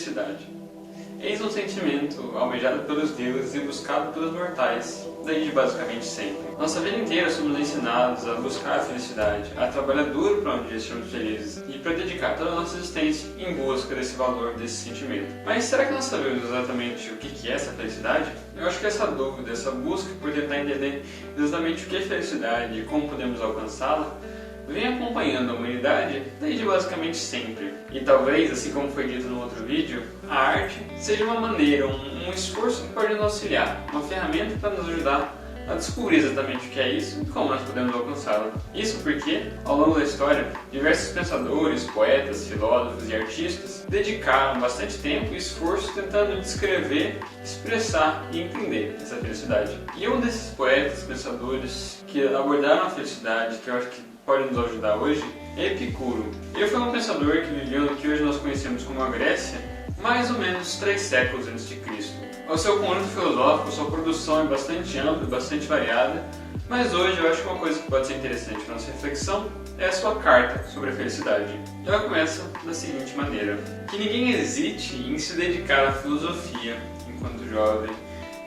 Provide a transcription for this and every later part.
felicidade. Eis um sentimento almejado pelos deuses e buscado pelos mortais, desde basicamente sempre. Nossa vida inteira somos ensinados a buscar a felicidade, a trabalhar duro para um dia sermos felizes e para dedicar toda a nossa existência em busca desse valor, desse sentimento. Mas será que nós sabemos exatamente o que é essa felicidade? Eu acho que essa dúvida, essa busca por tentar entender exatamente o que é felicidade e como podemos alcançá-la, vem acompanhando a humanidade desde basicamente sempre. E talvez, assim como foi dito no outro vídeo, a arte seja uma maneira, um esforço que pode nos auxiliar, uma ferramenta para nos ajudar a descobrir exatamente o que é isso e como nós podemos alcançá-lo. Isso porque, ao longo da história, diversos pensadores, poetas, filósofos e artistas dedicaram bastante tempo e esforço tentando descrever, expressar e entender essa felicidade. E um desses poetas, pensadores que abordaram a felicidade, que eu acho que pode nos ajudar hoje, é Epicuro. Ele foi um pensador que viveu no que hoje nós conhecemos como a Grécia, mais ou menos 3 séculos antes de Cristo. O seu conjunto filosófico, sua produção é bastante ampla, bastante variada, mas hoje eu acho que uma coisa que pode ser interessante para nossa reflexão é a sua carta sobre a felicidade. Ela começa da seguinte maneira: que ninguém hesite em se dedicar à filosofia enquanto jovem,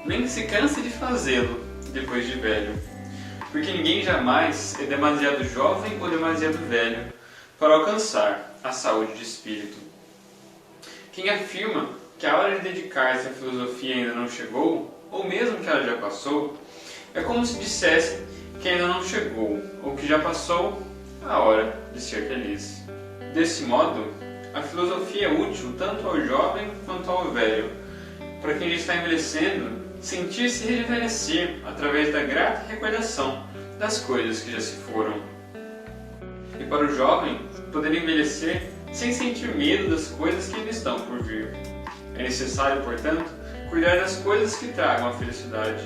nem que se canse de fazê-lo depois de velho. Porque ninguém jamais é demasiado jovem ou demasiado velho para alcançar a saúde de espírito. Quem afirma que a hora de dedicar-se à filosofia ainda não chegou, ou mesmo que ela já passou, é como se dissesse que ainda não chegou, ou que já passou a hora de ser feliz. Desse modo, a filosofia é útil tanto ao jovem quanto ao velho, para quem já está envelhecendo, sentir-se rejuvenescer através da grata recordação das coisas que já se foram. E para o jovem, poder envelhecer sem sentir medo das coisas que ainda estão por vir. É necessário, portanto, cuidar das coisas que tragam a felicidade,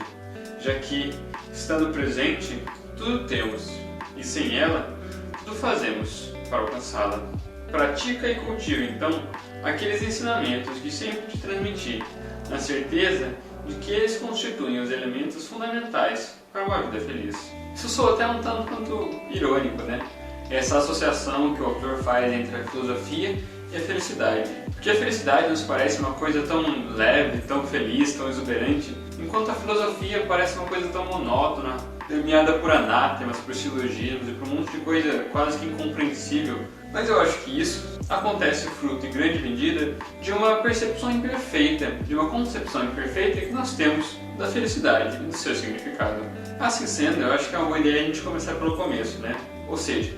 já que, estando presente, tudo temos, e sem ela, tudo fazemos para alcançá-la. Pratica e cultiva, então, aqueles ensinamentos que sempre te transmiti, na certeza de que eles constituem os elementos fundamentais para uma vida feliz. Isso soa até um tanto quanto irônico, né? Essa associação que o autor faz entre a filosofia e a felicidade. Porque a felicidade nos parece uma coisa tão leve, tão feliz, tão exuberante, enquanto a filosofia parece uma coisa tão monótona, permeada por anátemas, por silogismos e por um monte de coisa quase que incompreensível. Mas eu acho que isso acontece fruto, em grande medida, de uma percepção imperfeita, de uma concepção imperfeita que nós temos da felicidade e do seu significado. Assim sendo, eu acho que é uma boa ideia a gente começar pelo começo, né? Ou seja,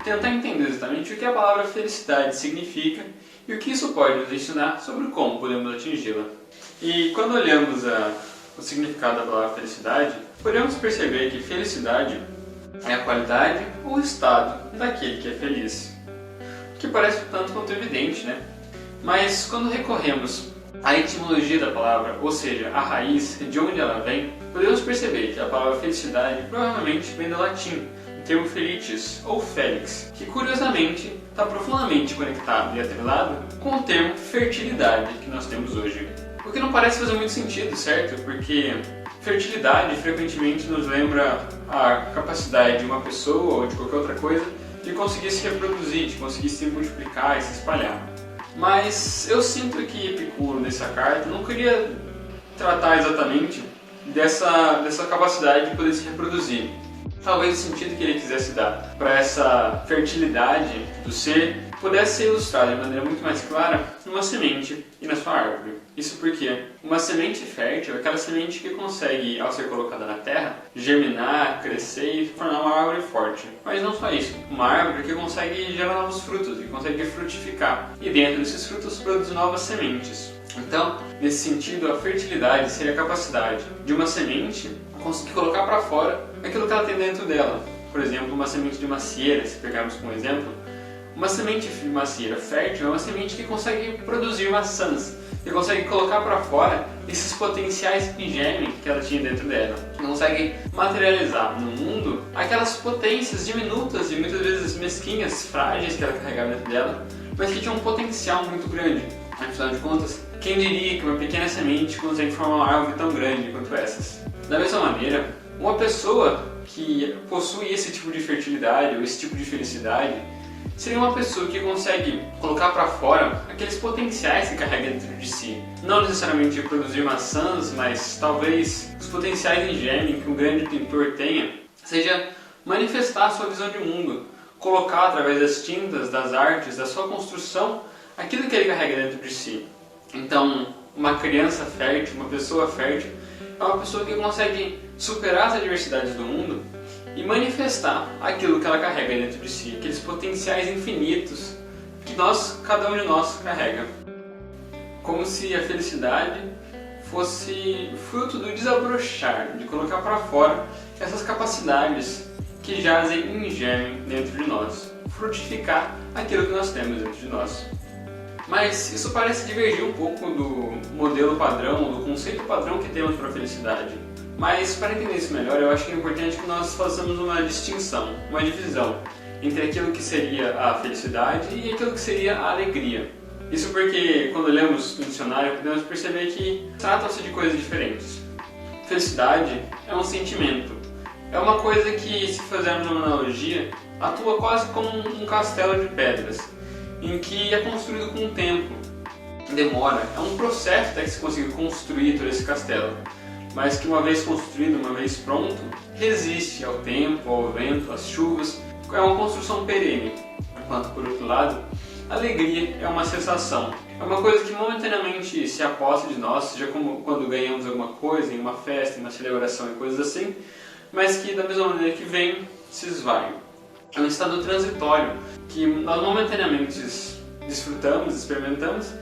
tentar entender exatamente o que a palavra felicidade significa e o que isso pode nos ensinar sobre como podemos atingi-la. E quando olhamos o significado da palavra felicidade, podemos perceber que felicidade é a qualidade ou estado daquele que é feliz. O que parece tanto quanto evidente, né? Mas quando recorremos à etimologia da palavra, ou seja, a raiz, de onde ela vem, podemos perceber que a palavra felicidade provavelmente vem do latim, do termo felicis ou felix, que curiosamente está profundamente conectado e atrelado com o termo fertilidade que nós temos hoje. O que não parece fazer muito sentido, certo? Porque fertilidade frequentemente nos lembra a capacidade de uma pessoa ou de qualquer outra coisa de conseguir se reproduzir, de conseguir se multiplicar e se espalhar. Mas eu sinto que Epicuro, nessa carta, não queria tratar exatamente dessa capacidade de poder se reproduzir. Talvez o sentido que ele quisesse dar para essa fertilidade do ser pudesse ser ilustrado de maneira muito mais clara numa semente e na sua árvore. Isso porque uma semente fértil é aquela semente que consegue, ao ser colocada na terra, germinar, crescer e formar uma árvore forte. Mas não só isso, uma árvore que consegue gerar novos frutos, que consegue frutificar. E dentro desses frutos produzir novas sementes. Então, nesse sentido, a fertilidade seria a capacidade de uma semente conseguir colocar para fora aquilo que ela tem dentro dela. Por exemplo, uma semente de macieira, se pegarmos como exemplo, uma semente de macieira fértil é uma semente que consegue produzir maçãs, que consegue colocar para fora esses potenciais que germem que ela tinha dentro dela, que consegue materializar no mundo aquelas potências diminutas e muitas vezes mesquinhas, frágeis que ela carregava dentro dela, mas que tinham um potencial muito grande. Afinal de contas, quem diria que uma pequena semente consegue formar uma árvore tão grande quanto essas? Da mesma maneira, uma pessoa que possui esse tipo de fertilidade ou esse tipo de felicidade, seria uma pessoa que consegue colocar para fora aqueles potenciais que carrega dentro de si. Não necessariamente produzir maçãs, mas talvez os potenciais em germe que um grande pintor tenha, seja manifestar a sua visão de mundo, colocar através das tintas, das artes, da sua construção, aquilo que ele carrega dentro de si. Então, uma criança fértil, uma pessoa fértil, é uma pessoa que consegue superar as adversidades do mundo e manifestar aquilo que ela carrega dentro de si, aqueles potenciais infinitos que cada um de nós carrega. Como se a felicidade fosse fruto do desabrochar, de colocar para fora essas capacidades que jazem em germe dentro de nós, frutificar aquilo que nós temos dentro de nós. Mas isso parece divergir um pouco do modelo padrão, do conceito padrão que temos para a felicidade. Mas para entender isso melhor, eu acho que é importante que nós façamos uma distinção, uma divisão entre aquilo que seria a felicidade e aquilo que seria a alegria. Isso porque quando lemos no dicionário podemos perceber que tratam-se de coisas diferentes. Felicidade é um sentimento, é uma coisa que, se fizermos uma analogia, atua quase como um castelo de pedras, em que é construído com o tempo. Demora, é um processo até que se consiga construir todo esse castelo, mas que uma vez construído, uma vez pronto, resiste ao tempo, ao vento, às chuvas, é uma construção perene. Enquanto, por outro lado, a alegria é uma sensação, é uma coisa que momentaneamente se aposta de nós, seja como quando ganhamos alguma coisa, em uma festa, em uma celebração e coisas assim, mas que da mesma maneira que vem, se esvai. É um estado transitório, que nós momentaneamente desfrutamos, experimentamos,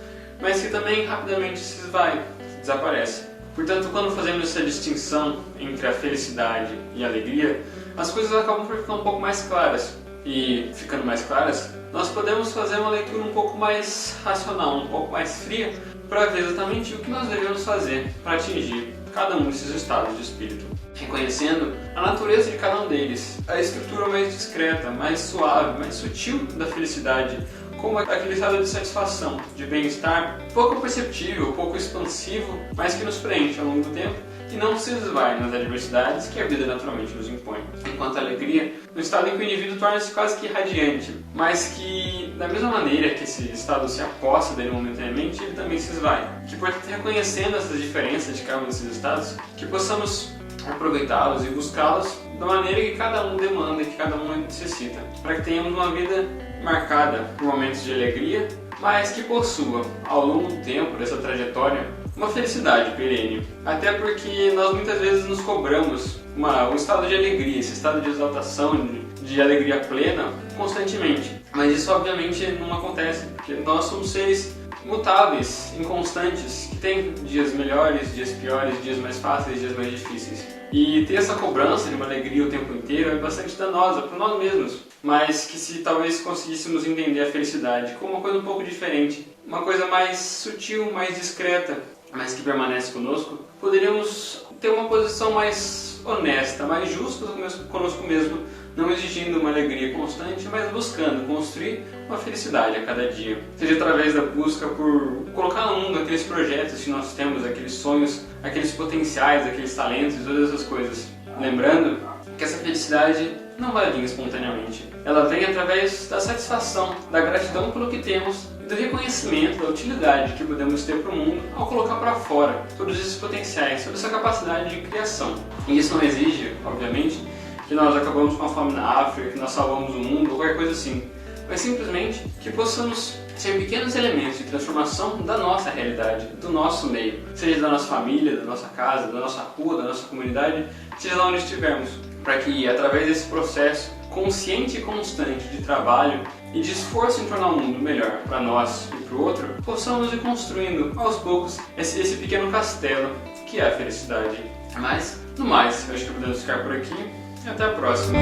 mas que também rapidamente se esvai, desaparece. Portanto, quando fazemos essa distinção entre a felicidade e a alegria, as coisas acabam por ficar um pouco mais claras. E, ficando mais claras, nós podemos fazer uma leitura um pouco mais racional, um pouco mais fria, para ver exatamente o que nós devemos fazer para atingir cada um desses estados de espírito, reconhecendo a natureza de cada um deles, a estrutura mais discreta, mais suave, mais sutil da felicidade, como aquele estado de satisfação, de bem-estar, pouco perceptível, pouco expansivo, mas que nos preenche ao longo do tempo e não se esvai nas adversidades que a vida naturalmente nos impõe. Enquanto a alegria, no estado em que o indivíduo torna-se quase que radiante, mas que, da mesma maneira que esse estado se aposta dele momentaneamente, ele também se esvai. Que, portanto, reconhecendo essas diferenças de cada um desses estados, que possamos aproveitá-los e buscá-los da maneira que cada um demanda, que cada um necessita, para que tenhamos uma vida marcada por momentos de alegria, mas que possua, ao longo do tempo dessa trajetória, uma felicidade perene. Até porque nós muitas vezes nos cobramos um estado de alegria, esse estado de exaltação, de alegria plena, constantemente. Mas isso obviamente não acontece, porque nós somos seres mutáveis, inconstantes, que tem dias melhores, dias piores, dias mais fáceis, dias mais difíceis. E ter essa cobrança de uma alegria o tempo inteiro é bastante danosa para nós mesmos, mas que se talvez conseguíssemos entender a felicidade como uma coisa um pouco diferente, uma coisa mais sutil, mais discreta, mas que permanece conosco, poderíamos ter uma posição mais honesta, mais justa conosco mesmo, não exigindo uma alegria constante, mas buscando construir uma felicidade a cada dia. Seja através da busca por colocar no mundo aqueles projetos que nós temos, aqueles sonhos, aqueles potenciais, aqueles talentos e todas essas coisas. Lembrando que essa felicidade não vai vir espontaneamente. Ela vem através da satisfação, da gratidão pelo que temos e do reconhecimento da utilidade que podemos ter para o mundo ao colocar para fora todos esses potenciais, toda essa capacidade de criação. E isso não exige, obviamente, que nós acabamos com a fome na África, que nós salvamos o mundo ou qualquer coisa assim, mas simplesmente que possamos ser pequenos elementos de transformação da nossa realidade, do nosso meio, seja da nossa família, da nossa casa, da nossa rua, da nossa comunidade, seja lá onde estivermos, para que através desse processo consciente e constante de trabalho e de esforço em tornar o mundo melhor para nós e para o outro, possamos ir construindo aos poucos esse pequeno castelo que é a felicidade. Mas, no mais, eu acho que podemos ficar por aqui. Até a próxima!